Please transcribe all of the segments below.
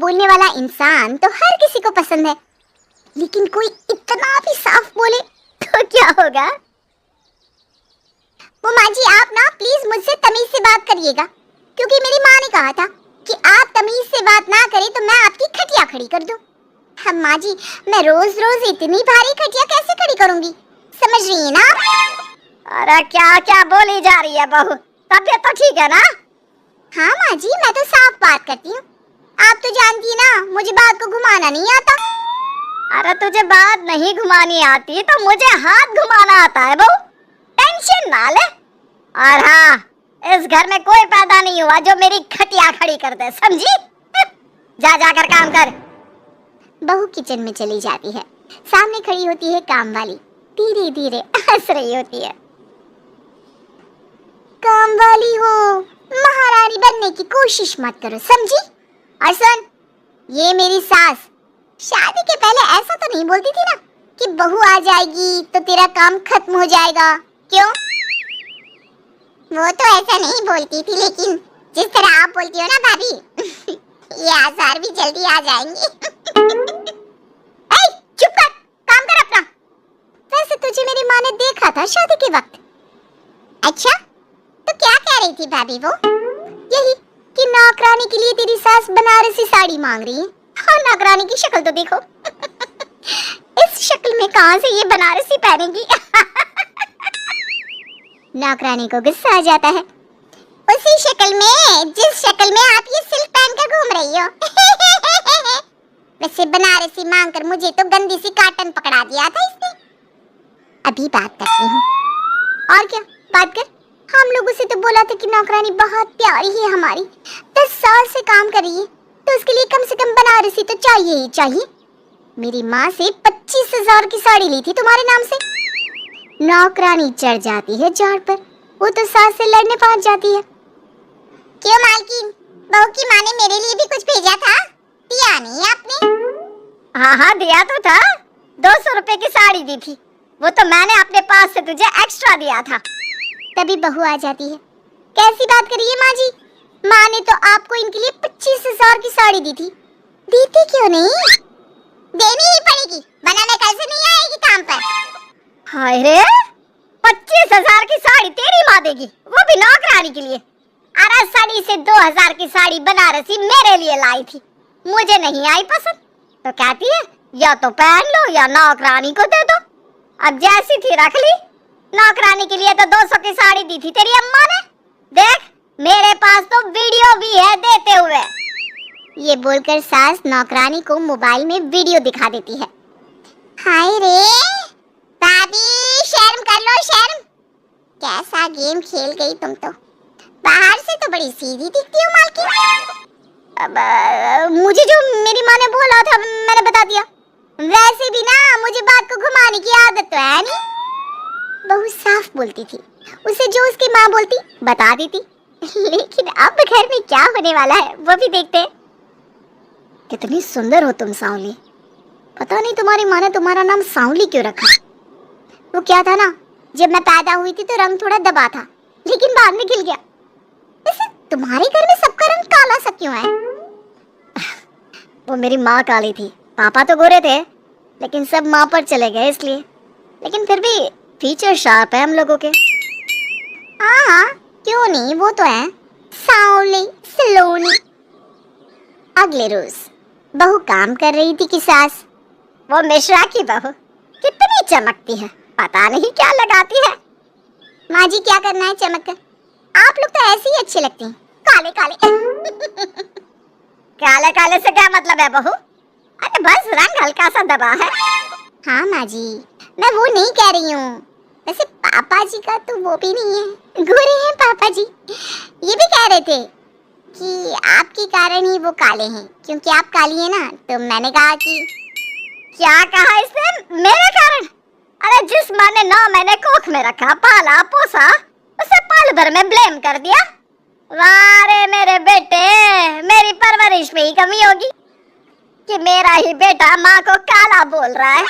बोलने वाला इंसान तो हर किसी को पसंद है, लेकिन कोई इतना भी साफ बोले तो क्या होगा? वो माँ जी, आप ना प्लीज मुझसे तमीज से बात करिएगा, क्योंकि मेरी माँ ने कहा था कि आप तमीज से बात ना करें तो मैं आपकी खटिया खड़ी कर दूं। हम माँ जी, मैं रोज रोज इतनी भारी खटिया कैसे खड़ी करूंगी, समझ रही है ना? अरे क्या क्या बोली जा रही है बहू, तबीयत तो ठीक है ना? हाँ माँ जी, मैं तो साफ बात करती हूँ। आप तो जानती है ना, मुझे बात को घुमाना नहीं आता। अरे तुझे बात नहीं घुमानी आती तो मुझे हाथ घुमाना आता है बहू, टेंशन ना ले। और हाँ, इस घर में कोई पैदा नहीं हुआ जो मेरी खटिया खड़ी कर दे, समझी? जा जाकर काम कर। बहू किचन में चली जाती है। सामने खड़ी होती है काम वाली, धीरे धीरे हंस रही होती है। काम वाली हो, महारानी बनने की कोशिश मत करो, समझी? और सुन, ये मेरी सास शादी के पहले ऐसा तो नहीं बोलती थी ना कि बहू आ जाएगी तो तेरा काम खत्म हो जाएगा, क्यों? वो तो ऐसा नहीं बोलती थी, लेकिन जिस तरह आप बोलती हो ना भाभी, ये आसार भी जल्दी आ जाएंगे। चुप कर, काम कर अपना। वैसे तुझे मेरी माँ ने देखा था शादी के वक्त। अच्छा, तो क्या कह रही थी भाभी वो? यही कि नौकरानी के लिए तेरी सास बनारसी साड़ी मांग रही है। हाँ, नौकरानी की शक्ल तो देखो। इस शक्ल में कहाँ से ये बनारसी पहनेगी? नौकरानी को गुस्सा आ जाता है। उसी शक्ल में जिस शक्ल में आप ये सिल्क पहन कर घूम रही हो। वैसे बनारसी मांगकर मुझे तो गंदी सी काटन पकड़ा दिया था इसने। अभी बात करती हूँ। और क्या बात कर? हम लोगों से तो बोला था कि नौकरानी बहुत प्यारी है हमारी, 10 साल से काम कर रही है, तो उसके लिए कम से कम बनारसी तो चाहिए ही चाहिए। मेरी माँ से 25,000 की साड़ी ली थी तुम्हारे नाम से। नौकरानी चढ़ जाती है झाड़ पर, वो तो सास से लड़ने पहुंच जाती है। क्यों मालकिन, बहू की माँ ने मेरे लिए भी कुछ भेजा था, दिया नहीं आपने? हाँ हाँ, दिया तो था, 200 रुपए की साड़ी दी थी, वो तो मैंने अपने पास से तुझे एक्स्ट्रा दिया था। तभी बहू आ जाती है। कैसी बात करिए माँ जी, माँ ने तो आपको इनके लिए 25,000 की साड़ी दी थी, देती क्यों नहीं? देनी ही पड़ेगी, वरना मैं कल से नहीं आएगी काम पर। हाय रे, 25,000 की साड़ी तेरी माँ देगी, वो भी नौकरानी के लिए? अरे साड़ी से 2,000 की साड़ी बनारसी मेरे लिए लाई थी, मुझे नहीं आई पसंद, तो कहती है या तो पहन लो या नौकरानी को दे दो। अब जैसी थी रख ली। नौकरानी के लिए तो 200 की साड़ी दी थी तेरी अम्मा ने, देख मेरे पास तो वीडियो भी है देते हुए। ये बोलकर सास नौकरानी को मोबाइल में वीडियो दिखा देती है। हाय रे भाभी, शर्म कर लो शर्म, कैसा गेम खेल गई तुम तो। बाहर से तो बड़ी सीधी दिखती हो मालकिन। अब मुझे जो मेरी माँ ने बोला था मैंने बता दिया। वैसे भी ना मुझे बात को घुमाने की आदत तो है नहीं। बहू साफ बोलती थी, उसे जो उसकी माँ बोलती बता देती। लेकिन अब घर में क्या होने वाला है वो भी देखते हैं। कितनी सुंदर हो तुम सांवली, पता नहीं तुम्हारी माँ ने तुम्हारा नाम सांवली क्यों रखा। वो क्या था ना, जब मैं पैदा हुई थी तो रंग थोड़ा दबा था, लेकिन बाद में खिल गया। वैसे तुम्हारे घर में सबका रंग काला सा क्यों है? वो मेरी माँ काली थी, पापा तो गोरे थे, लेकिन सब माँ पर चले गए इसलिए। लेकिन फिर भी फीचर शार्प है हम लोगों के। हाँ, क्यों नहीं, वो तो है सांवली सलोनी। अगले रोज बहू काम कर रही थी कि सास, वो मिश्रा की बहू कितनी चमकती है, पता नहीं क्या लगाती है। माँ जी क्या करना है चमक कर, आप लोग तो ऐसे ही अच्छे लगते हैं, काले काले। काले काले से क्या मतलब है बहू? अरे बस रंग हल्का सा दबा है। हाँ माँ जी, मैं वो नहीं कह रही हूँ। वैसे पापा जी का तो वो भी नहीं है, गोरे हैं पापा जी। ये भी कह रहे थे कि आपके कारण ही वो काले हैं, क्योंकि आप काली है ना, तो मैंने कहा कि। क्या कहा इसने? मेरे कारण? अरे जिस माँ ने 9 महीने कोख में रखा, पाला पोसा, उसे पल भर में ब्लेम कर दिया। वाह रे मेरे बेटे, मेरी परवरिश में ही कमी होगी कि मेरा ही बेटा माँ को काला बोल रहा है।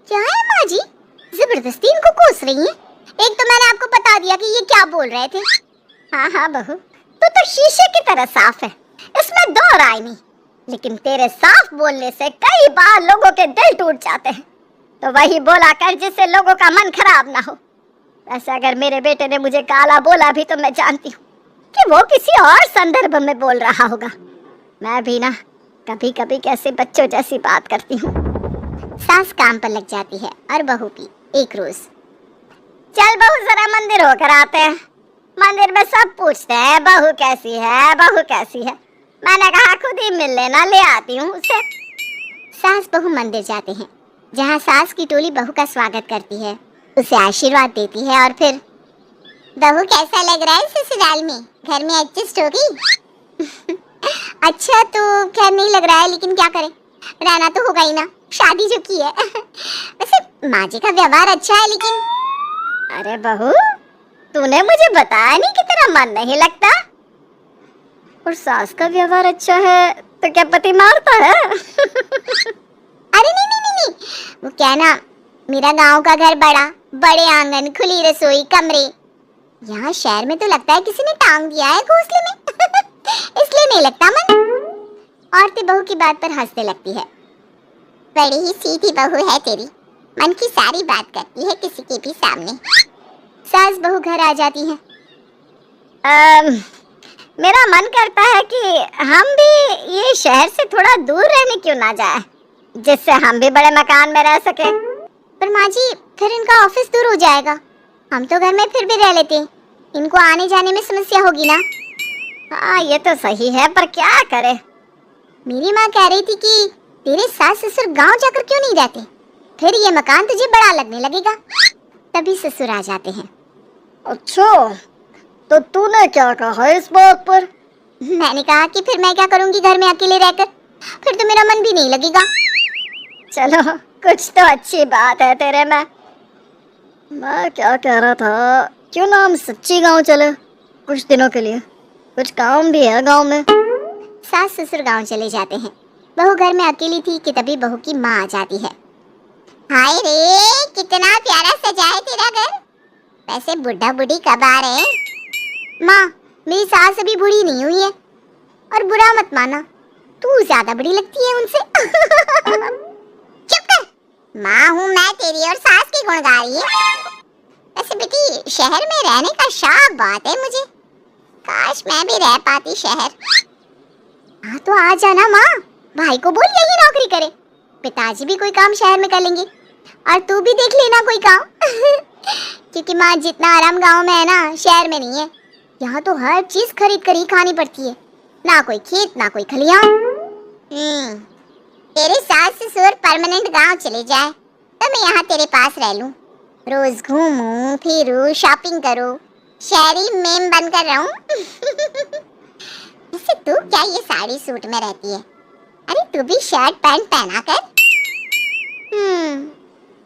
क्या है माँ जी, जबरदस्ती इनको कोस रही हैं? एक तो मैंने आपको बता दिया कि ये क्या बोल रहे थे। हाँ हाँ बहू, तू तो शीशे की तरह साफ है, इसमें दो राय नहीं। लेकिन तेरे साफ बोलने से कई बार लोगों के दिल टूट जाते हैं। तो वही बोला कर जिससे लोगों का मन खराब ना हो। वैसे अगर मेरे बेटे ने मुझे काला बोला भी तो मैं जानती हूँ कि वो किसी और संदर्भ में बोल रहा होगा। मैं भी ना कभी कभी कैसे बच्चों जैसी बात करती हूँ। सास काम पर लग जाती है और बहू भी एक रोज। चल बहू जरा मंदिर होकर आते हैं। मंदिर में सब पूछते हैं बहू कैसी है, बहू कैसी है। मैंने कहा खुद ही मिल लेना, ले आती हूँ उसे। सास बहू मंदिर जाते हैं, जहाँ सास की टोली बहू का स्वागत करती है, उसे आशीर्वाद देती है और फिर बहू कैसा लग रहा है ससुराल में, घर में एडजस्ट हो गई? अच्छा तो खैर नहीं लग रहा है, लेकिन क्या करें, रहना तो होगा ही ना, शादी जो की है। वैसे माँ जी का व्यवहार अच्छा है, लेकिन अरे बहू तूने मुझे बताया नहीं कि तेरा मन नहीं लगता। और सास का व्यवहार अच्छा है तो क्या पति मारता है? अरे नहीं नहीं नहीं नहीं, वो क्या ना, मेरा गांव का घर बड़ा, बड़े आंगन, खुली रसोई, कमरे। यहाँ शहर में तो लगता है किसी ने टांग दिया है घोंसले में। इसलिए नहीं लगता मन। औरतें बहू की बात पर हंसने लगती है। बड़ी ही सीधी बहू है तेरी, मन की सारी बात करती है किसी के भी सामने। सास बहू घर आ जाती है। मेरा मन करता है कि हम भी ये शहर से थोड़ा दूर रहने क्यों ना जाए, जिससे हम भी बड़े मकान में रह सके। पर माँ जी फिर इनका ऑफिस दूर हो जाएगा, हम तो घर में फिर भी रह लेते, इनको आने जाने में समस्या होगी ना। हाँ ये तो सही है, पर क्या करे। मेरी माँ कह रही थी कि तेरे सास ससुर गांव जाकर क्यों नहीं रहते, फिर ये मकान तुझे बड़ा लगने लगेगा। तभी ससुर आ जाते हैं। अच्छा तो तूने क्या कहा इस बात पर? मैंने कहा कि फिर मैं क्या करूंगी घर में अकेले रहकर, फिर तो मेरा मन भी नहीं लगेगा। चलो कुछ तो अच्छी बात है तेरे में। मैं क्या कह रहा था, क्यों ना हम सच्ची गांव चले कुछ दिनों के लिए, कुछ काम भी है गांव में। सास ससुर गांव चले जाते हैं। बहू घर में अकेली थी कि तभी बहू की माँ आ जाती है। हाय रे कितना प्यारा सजा है तेरा घर, वैसे बुढ़ा बुढ़ी कब आ रहे हैं? माँ मेरी सास अभी बूढ़ी नहीं हुई है, और बुरा मत माना, तू ज्यादा बड़ी लगती है उनसे। चुप कर, माँ हूँ मैं तेरी और सास की गुण गा रही है। वैसे बेटी शहर में रहने का शौक बहुत है मुझे, काश मैं भी रह पाती शहर। हाँ तो आ जाना माँ, भाई को बोल यही नौकरी करे, पिताजी भी कोई काम शहर में कर लेंगे और तू भी देख लेना कोई काम। क्योंकि माँ जितना आराम गांव में है ना शहर में नहीं है। यहाँ तो हर चीज खरीद कर ही खानी पड़ती है, ना कोई खेत ना कोई खलिहान। तेरे सास ससुर परमानेंट गांव चले जाए तो मैं यहाँ तेरे पास रह लूं, रोज घूमूं फिरूं शॉपिंग करूं, शहरी मेम बनकर रहूं। वैसे तू क्या ये साड़ी सूट में रहती है, अरे तू भी शर्ट पैंट पहना कर।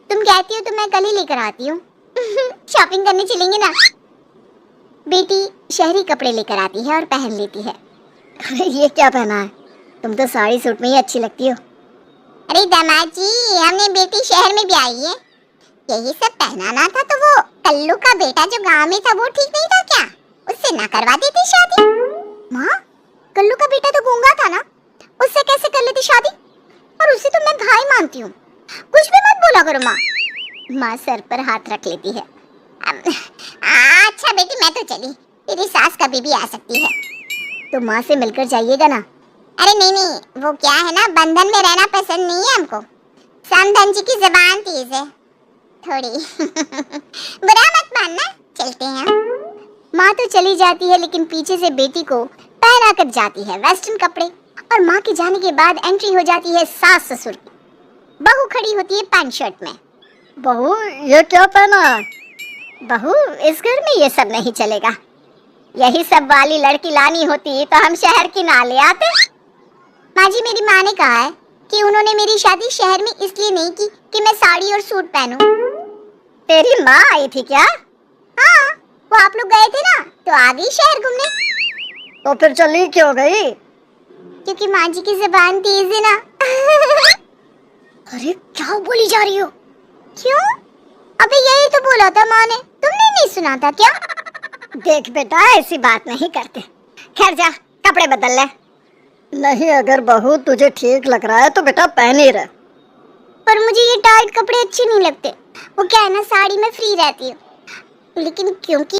तुम कहती हो तो मैं कल ही लेकर आती हूँ। शॉपिंग करने चलेंगे ना। बेटी शहरी कपड़े लेकर आती है और पहन लेती है। अरे ये क्या पहना है, तुम तो साड़ी सूट में ही अच्छी लगती हो। अरे दामाद जी हमने बेटी शहर में भी आई है, यही सब पहनाना था तो वो कल्लू का बेटा जो गांव में था वो ठीक नहीं था क्या, उससे ना करवा देती शादी। माँ कल्लू का बेटा तो गूंगा था ना, उससे कैसे कर लेती शादी, और उसे तो मैं भाई मानती हूँ, कुछ भी मत बोला करो माँ। माँ सर पर हाथ रख लेती है। अच्छा बेटी मैं तो चली, तेरी सास कभी भी आ सकती है। तो माँ से मिलकर जाइएगा ना। अरे नहीं नहीं, वो क्या है ना बंधन में रहना पसंद नहीं है हमको, समधन जी की जबान तेज है थोड़ी। बुरा मत मानना, चलते हैं। माँ तो चली जाती है, लेकिन पीछे से बेटी को पहना कर जाती है वेस्टर्न कपड़े, और माँ के जाने के बाद एंट्री हो जाती है सास ससुर की। बहू खड़ी होती है पैंट शर्ट में। बहू ये क्या पहना है? बहू इस घर में ये सब नहीं चलेगा, यही सब वाली लड़की लानी होती तो हम शहर की ना ले आते। माँ जी मेरी माँ ने कहा है कि उन्होंने मेरी शादी शहर में इसलिए नहीं की कि मैं साड़ी और सूट पहनूं। तेरी माँ आई थी क्या? हाँ वो आप लोग गए थे ना तो आ गई शहर घूमने। तो फिर चली क्यों गई? क्योंकि माँ जी की जुबान तेज है ना। अरे क्या बोली जा रही हो? क्यों? अबे यही तो बोला था माँ ने, तुमने नहीं सुना था क्या? देख बेटा ऐसी बात नहीं करते, खैर जा कपड़े बदल ले। नहीं, अगर बहू तुझे ठीक लग रहा है तो बेटा पहन ही रह। पर मुझे ये टाइट कपड़े अच्छे नहीं लगते। वो क्या है ना, साड़ी में फ्री रहती है, लेकिन क्योंकि